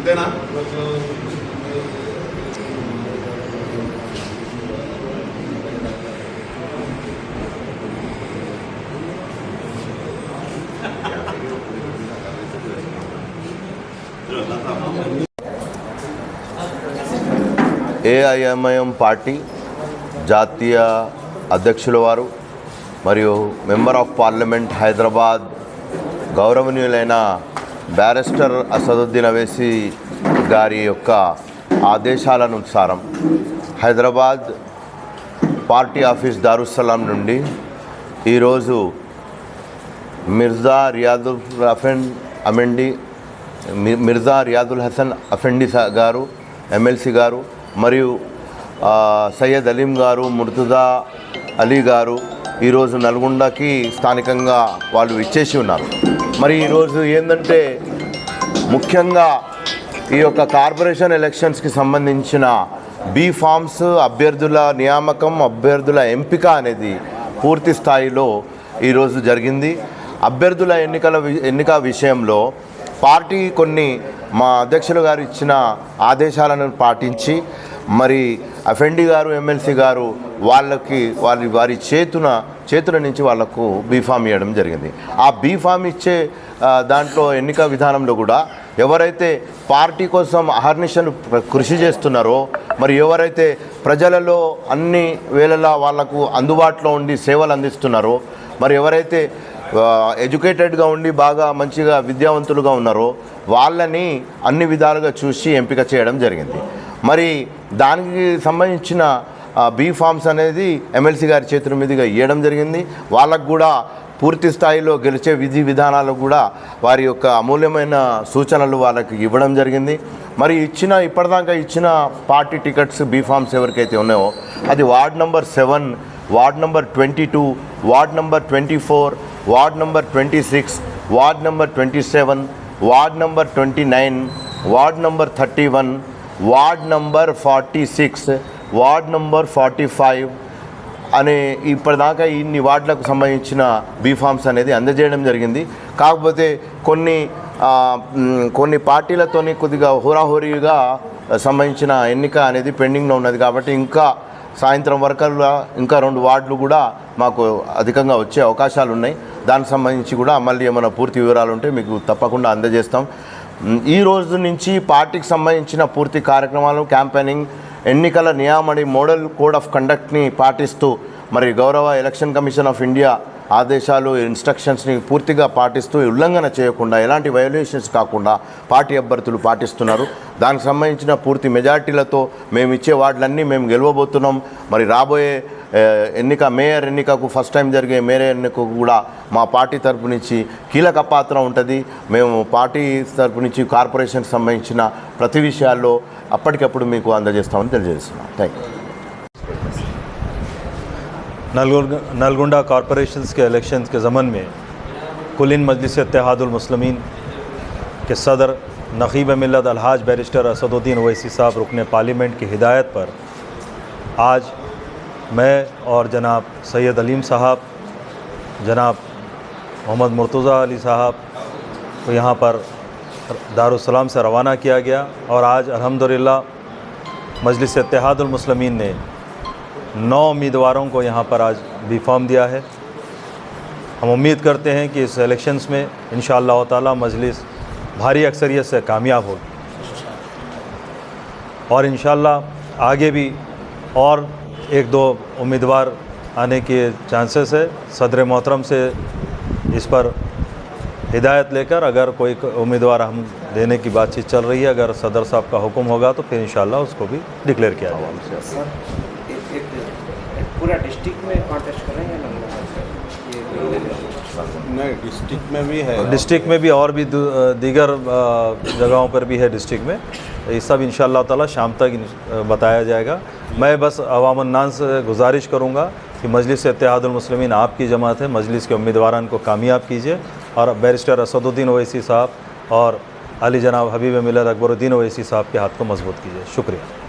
అంతేనా? AIMIM party జాతీయ అధ్యక్షుల వారు మరియు మెంబర్ ఆఫ్ పార్లమెంట్ హైదరాబాద్ గౌరవనీయులైన బ్యారిస్టర్ అసదుద్దీన్ అవైసీ గారి యొక్క ఆదేశాలనుసారం హైదరాబాద్ పార్టీ ఆఫీస్ దారుస్సలాం నుండి ఈరోజు మిర్జా రియాదుల్ హసన్ అఫెండి గారు ఎమ్మెల్సీ గారు మరియు సయ్యద్ అలీం గారు, ముర్తుజా అలీ గారు ఈరోజు నల్గొండకి స్థానికంగా వాళ్ళు ఇచ్చేసి ఉన్నారు. మరి ఈరోజు ఏంటంటే ముఖ్యంగా ఈ యొక్క కార్పొరేషన్ ఎలక్షన్స్కి సంబంధించిన బీ ఫామ్స్, అభ్యర్థుల నియామకం, అభ్యర్థుల ఎంపిక అనేది పూర్తి స్థాయిలో ఈరోజు జరిగింది. అభ్యర్థుల ఎన్నిక విషయంలో పార్టీ కొన్ని మా అధ్యక్షులు గారు ఇచ్చిన ఆదేశాలను పాటించి మరి అఫెండి గారు, ఎమ్మెల్సీ గారు వాళ్ళకి వారి చేతుల నుంచి వాళ్లకు బీఫామ్ ఇవ్వడం జరిగింది. ఆ బీఫామ్ ఇచ్చే దాంట్లో ఎన్నిక విధానంలో కూడా ఎవరైతే పార్టీ కోసం అహర్నిశలు కృషి చేస్తున్నారో, మరి ఎవరైతే ప్రజలలో అన్ని వేళలా వాళ్లకు అందుబాటులో ఉండి సేవలు అందిస్తున్నారో, మరి ఎవరైతే ఎడ్యుకేటెడ్గా ఉండి బాగా మంచిగా విద్యావంతులుగా ఉన్నారో వాళ్ళని అన్ని విధాలుగా చూసి ఎంపిక చేయడం జరిగింది. మరి దానికి సంబంధించిన బీ ఫామ్స్ అనేది ఎమ్మెల్సీ గారి చేతుల మీదుగా ఇవ్వడం జరిగింది. వాళ్ళకు కూడా పూర్తి స్థాయిలో గెలిచే విధి విధానాలు కూడా వారి యొక్క అమూల్యమైన సూచనలు వాళ్ళకి ఇవ్వడం జరిగింది. మరి ఇప్పటిదాకా ఇచ్చిన పార్టీ టికెట్స్ బీ ఫామ్స్ ఎవరికైతే ఉన్నాయో అది ward number 7, ward number 22, ward number 24, ward number 26, ward number 27, ward number 29, ward number 31, ward number 46, ward number 45 అనే ఇప్పటిదాకా ఇన్ని వార్డులకు సంబంధించిన బీఫామ్స్ అనేది అందజేయడం జరిగింది. కాకపోతే కొన్ని పార్టీలతోని కొద్దిగా హోరాహోరీగా సంబంధించిన ఎన్నిక అనేది పెండింగ్లో ఉన్నది. కాబట్టి ఇంకా సాయంత్రం వరకల్లా ఇంకా 2 వార్డులు కూడా మాకు అధికంగా వచ్చే అవకాశాలు ఉన్నాయి. దానికి సంబంధించి కూడా మళ్ళీ ఏమైనా పూర్తి వివరాలు ఉంటే మీకు తప్పకుండా అందజేస్తాం. ఈ రోజు నుంచి పార్టీకి సంబంధించిన పూర్తి కార్యక్రమాలు, క్యాంపెయినింగ్, ఎన్నికల నియామడి మోడల్ కోడ్ ఆఫ్ కండక్ట్ని పాటిస్తూ మరి గౌరవ ఎలక్షన్ కమిషన్ ఆఫ్ ఇండియా ఆదేశాలు, ఇన్స్ట్రక్షన్స్ని పూర్తిగా పాటిస్తూ ఉల్లంఘన చేయకుండా ఎలాంటి వయోలేషన్స్ కాకుండా పార్టీ అభ్యర్థులు పాటిస్తున్నారు. దానికి సంబంధించిన పూర్తి మెజార్టీలతో మేము ఇచ్చే వార్డులన్నీ మేము గెలవబోతున్నాం. మరి రాబోయే మేయర్ ఎన్నికకు ఫస్ట్ టైం జరిగే మేయర్ ఎన్నికకు కూడా మా పార్టీ తరపు నుంచి కీలక పాత్ర ఉంటుంది. మేము పార్టీ తరపు నుంచి కార్పొరేషన్కి సంబంధించిన ప్రతి విషయాల్లో అప్పటికప్పుడు మీకు అందజేస్తామని తెలియజేస్తున్నాం. Thank you. नलगुंडा कॉरपोरेशंस के इलेक्शंस के ज़मन में कुलीन मजलिस इत्तेहादुल मुस्लिमीन के सदर नक़ीब मिल्लत अलहाज बैरिस्टर असदुद्दीन ओवैसी साहब रुकने पार्लियामेंट की हिदायत पर आज मैं और जनाब सैयद अलीम साहब, जनाब मोहम्मद मुर्तज़ा अली साहब को यहाँ पर दारुस्सलाम से रवाना किया गया और आज अल्हम्दुलिल्लाह मजलिस इत्तेहादुल मुस्लिमीन ने 9 उम्मीदवारों को यहाँ पर आज बी फॉर्म दिया है। हम उम्मीद करते हैं कि इस इलेक्शंस में इंशाअल्लाह ताला मजलिस भारी अक्सरियत से कामयाब होगी और इंशाअल्लाह आगे भी और 1-2 उम्मीदवार आने के चांसेस है। सदर मोहतरम से इस पर हिदायत लेकर अगर कोई उम्मीदवार हम देने की बातचीत चल रही है, अगर सदर साहब का हुक्म होगा तो फिर इंशाअल्लाह उसको भी डिक्लेयर किया जाएगा। पूरा डिस्ट्रिक्ट में कॉन्टेस्ट करेंगे ना? नहीं, डिस्ट्रिक्ट में भी है, डिस्ट्रिक्ट में भी और भी दीगर जगहों पर भी है डिस्ट्रिक्ट में। ये सब इंशाअल्लाह ताला शाम तक बताया जाएगा। मैं बस अवामुन्नास से गुजारिश करूँगा कि मजलिस इत्तेहादुल मुस्लिमीन आपकी जमात है, मजलिस के उम्मीदवारान को कामयाब कीजिए और बैरिस्टर असदुद्दीन ओवैसी साहब और अली जनाब हबीब मिल्लत अकबरुद्दीन ओवैसी साहब के हाथ को मजबूत कीजिए। शुक्रिया।